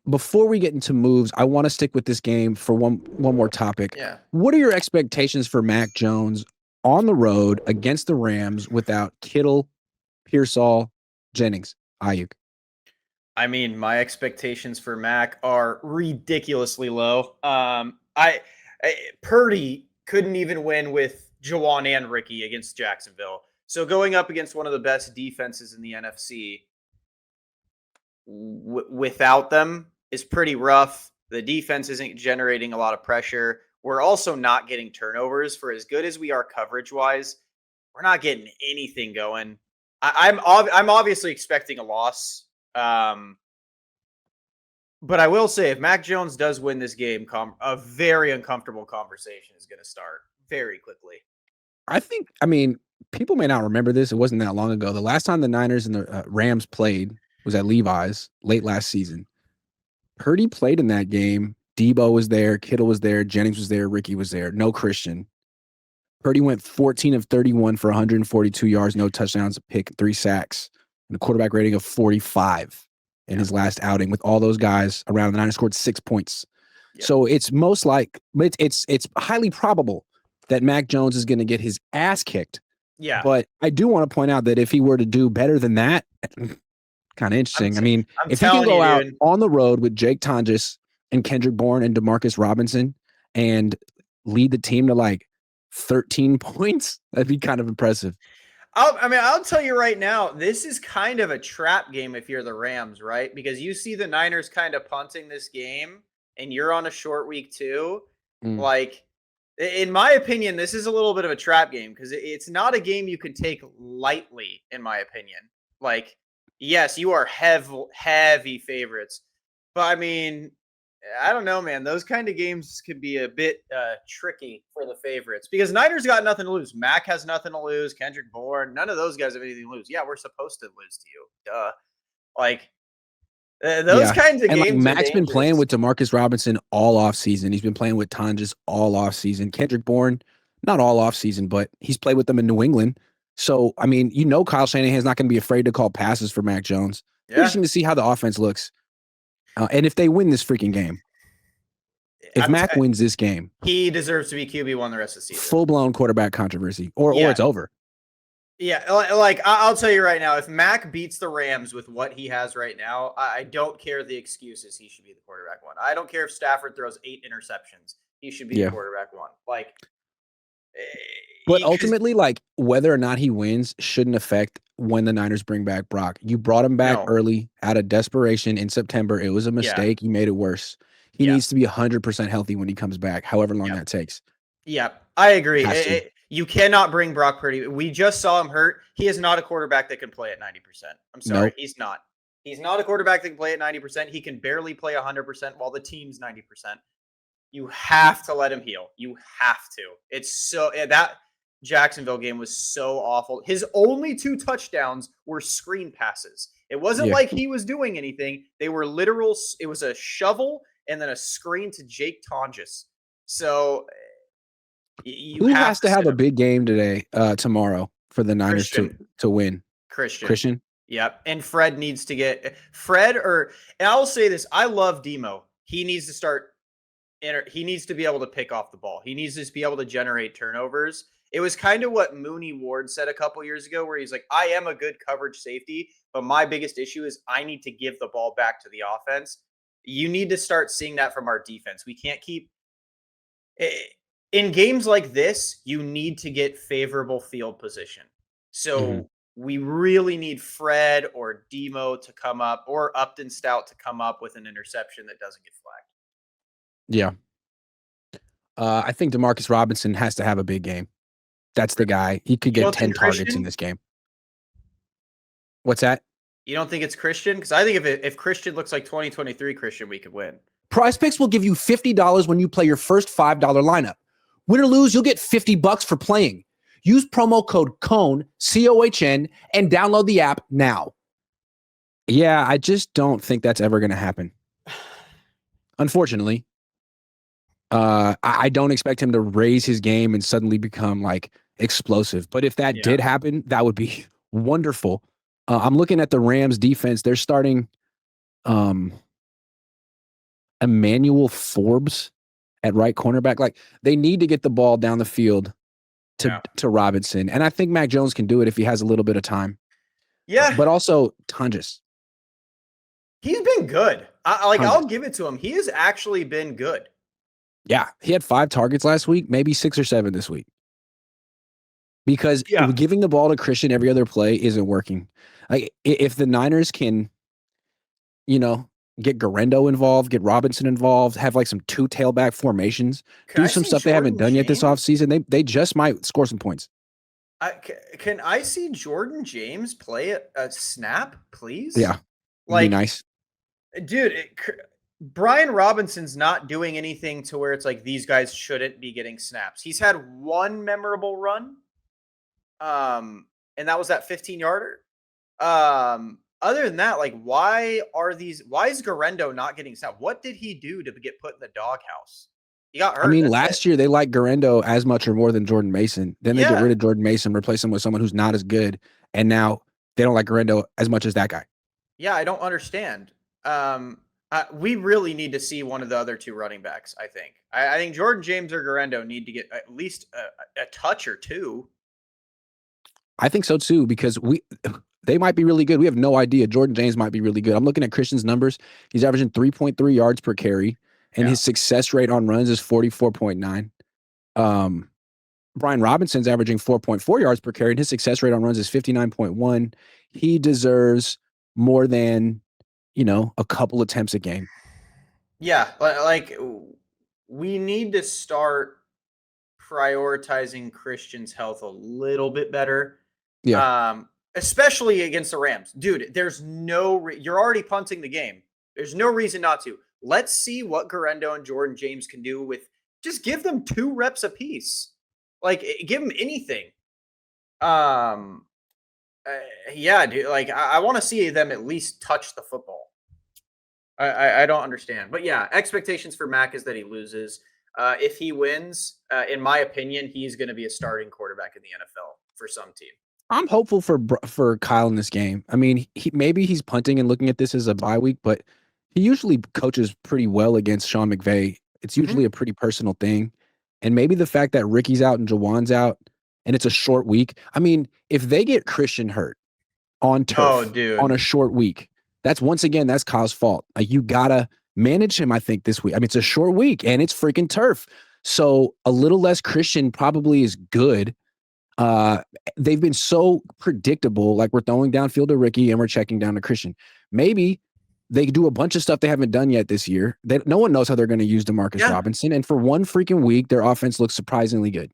Before we get into moves, I want to stick with this game for one more topic. Yeah. What are your expectations for Mac Jones on the road against the Rams without Kittle, Pearsall, Jennings, Ayuk? I mean, my expectations for Mac are ridiculously low. Purdy couldn't even win with Jawan and Ricky against Jacksonville. So going up against one of the best defenses in the NFC without them is pretty rough. The defense isn't generating a lot of pressure. We're also not getting turnovers. For as good as we are coverage wise, we're not getting anything going. I'm obviously expecting a loss. But I will say, if Mac Jones does win this game, a very uncomfortable conversation is going to start very quickly. I mean, people may not remember this. It wasn't that long ago. The last time the Niners and the Rams played was at Levi's late last season. Purdy played in that game. Debo was there. Kittle was there. Jennings was there. Ricky was there. No Christian. Purdy went 14 of 31 for 142 yards, no touchdowns, a pick, 3 sacks, and a quarterback rating of 45 in his last outing. With all those guys around, the Niners scored 6 points. Yep. So it's it's highly probable that Mac Jones is going to get his ass kicked. Yeah. But I do want to point out that if he were to do better than that, kind of interesting. If he can go out on the road with Jake Tonjes and Kendrick Bourne and Demarcus Robinson and lead the team to like 13 points, that'd be kind of impressive. I'll tell you right now, this is kind of a trap game if you're the Rams, right? Because you see the Niners kind of punting this game and you're on a short week too. Like, in my opinion, this is a little bit of a trap game because it's not a game you can take lightly, in my opinion. Like, yes, you are heavy favorites. But I mean, I don't know, man. Those kind of games could be a bit tricky for the favorites because Niners got nothing to lose. Mac has nothing to lose. Kendrick Bourne, none of those guys have anything to lose. Yeah, we're supposed to lose to you. Duh. Like, those kinds of games. Like, Mac's been playing with Demarcus Robinson all offseason. He's been playing with Tonjes all offseason. Kendrick Bourne, not all offseason, but he's played with them in New England. So, I mean, Kyle Shanahan's not going to be afraid to call passes for Mac Jones. Yeah. Interesting to see how the offense looks. And if they win this freaking game, if Mac wins this game, he deserves to be QB1 the rest of the season. Full-blown quarterback controversy, or it's over. Yeah, like I'll tell you right now, if Mac beats the Rams with what he has right now, I don't care the excuses. He should be the quarterback one. I don't care if Stafford throws 8 interceptions. He should be the quarterback one. Like, but ultimately, like, whether or not he wins shouldn't affect when the Niners bring back Brock. You brought him back early out of desperation in September. It was a mistake. You made it worse. He needs to be 100% healthy when he comes back, however long that takes. Yeah, I agree. You cannot bring Brock Purdy. We just saw him hurt. He is not a quarterback that can play at 90%. I'm sorry. Nope. He's not. He's not a quarterback that can play at 90%. He can barely play 100% while the team's 90%. You have to let him heal. You have to. It's so that Jacksonville game was so awful. His only 2 touchdowns were screen passes. It wasn't like he was doing anything. They were literal. It was a shovel and then a screen to Jake Tonjes. So who has to have a big game tomorrow for the Niners to win? Christian. Yep. And Fred needs to get and I'll say this. I love Demo. He needs to start. He needs to be able to pick off the ball. He needs to be able to generate turnovers. It was kind of what Mooney Ward said a couple years ago, where he's like, I am a good coverage safety, but my biggest issue is I need to give the ball back to the offense. You need to start seeing that from our defense. We can't keep in games like this. You need to get favorable field position. So we really need Fred or Demo to come up, or Upton Stout to come up with an interception that doesn't get flagged. Yeah. I think Demarcus Robinson has to have a big game. That's the guy. He could get 10 targets in this game. What's that? You don't think it's Christian? Because I think if Christian looks like 2023 Christian, we could win. PrizePicks will give you $50 when you play your first $5 lineup. Win or lose, you'll get $50 for playing. Use promo code COHN, COHN, and download the app now. Yeah, I just don't think that's ever going to happen. Unfortunately. I don't expect him to raise his game and suddenly become like explosive. But if that did happen, that would be wonderful. I'm looking at the Rams defense. They're starting Emmanuel Forbes at right cornerback. Like they need to get the ball down the field to Robinson, and I think Mac Jones can do it if he has a little bit of time. Yeah, But also Tonjes. he's been good. I'll Tonjes. give it to him. He has actually been good. Yeah, he had 5 targets last week, maybe 6 or 7 this week. Because giving the ball to Christian every other play isn't working. Like if the Niners can, get Garendo involved, get Robinson involved, have like some 2 tailback formations, do some stuff they haven't done yet this offseason, they just might score some points. Can I see Jordan James play a snap, please? Yeah, it'd be nice. Dude, Brian Robinson's not doing anything to where it's like these guys shouldn't be getting snaps. He's had one memorable run, and that was that 15-yarder. Other than that, like, why is Garendo not getting snapped? What did he do to get put in the doghouse? He got hurt. I mean, last year they liked Garendo as much or more than Jordan Mason. Then they get rid of Jordan Mason, replace him with someone who's not as good, and now they don't like Garendo as much as that guy. Yeah, I don't understand. We really need to see one of the other 2 running backs, I think. I think Jordan James or Garendo need to get at least a touch or 2. I think so too, because they might be really good. We have no idea. Jordan James might be really good. I'm looking at Christian's numbers. He's averaging 3.3 yards per carry, and his success rate on runs is 44.9. Brian Robinson's averaging 4.4 yards per carry, and his success rate on runs is 59.1. He deserves more than, a couple attempts a game. Yeah, like we need to start prioritizing Christian's health a little bit better. Yeah. Especially against the Rams. Dude, there's you're already punting the game. There's no reason not to. Let's see what Garendo and Jordan James can do with just give them 2 reps apiece. Like give them anything. Yeah, dude, like I want to see them at least touch the football. I don't understand. But yeah, expectations for Mac is that he loses. If he wins, in my opinion, he's going to be a starting quarterback in the NFL for some team. I'm hopeful for Kyle in this game. I mean, maybe he's punting and looking at this as a bye week, but he usually coaches pretty well against Sean McVay. It's usually a pretty personal thing. And maybe the fact that Ricky's out and Jawan's out and it's a short week. I mean, if they get Christian hurt on turf on a short week, that's Kyle's fault. Like you gotta manage him, I think, this week. I mean, it's a short week and it's freaking turf. So a little less Christian probably is good. They've been so predictable. Like we're throwing downfield to Ricky and we're checking down to Christian. Maybe they do a bunch of stuff they haven't done yet this year. No one knows how they're going to use DeMarcus Robinson. And for one freaking week, their offense looks surprisingly good.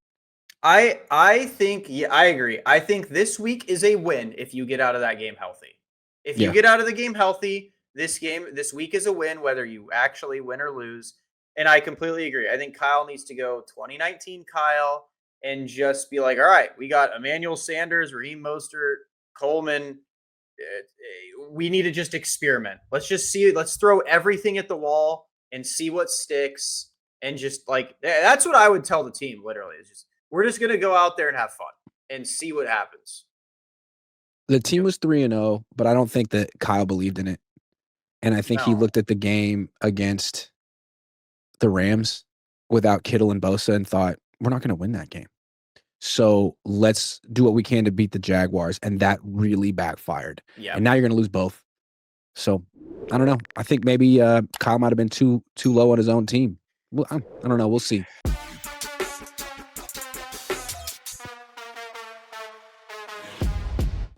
I think, I agree. I think this week is a win if you get out of that game healthy. If you get out of the game healthy, this week is a win, whether you actually win or lose. And I completely agree. I think Kyle needs to go 2019 Kyle and just be like, all right, we got Emmanuel Sanders, Raheem Mostert, Coleman. We need to just experiment. Let's just see. Let's throw everything at the wall and see what sticks. And just like, that's what I would tell the team, literally. Is just, we're just going to go out there and have fun and see what happens. The team was 3-0, but I don't think that Kyle believed in it. And I think he looked at the game against the Rams without Kittle and Bosa and thought, we're not going to win that game. So let's do what we can to beat the Jaguars. And that really backfired. Yeah. And now you're going to lose both. So I don't know. I think maybe Kyle might have been too low on his own team. Well, I don't know. We'll see.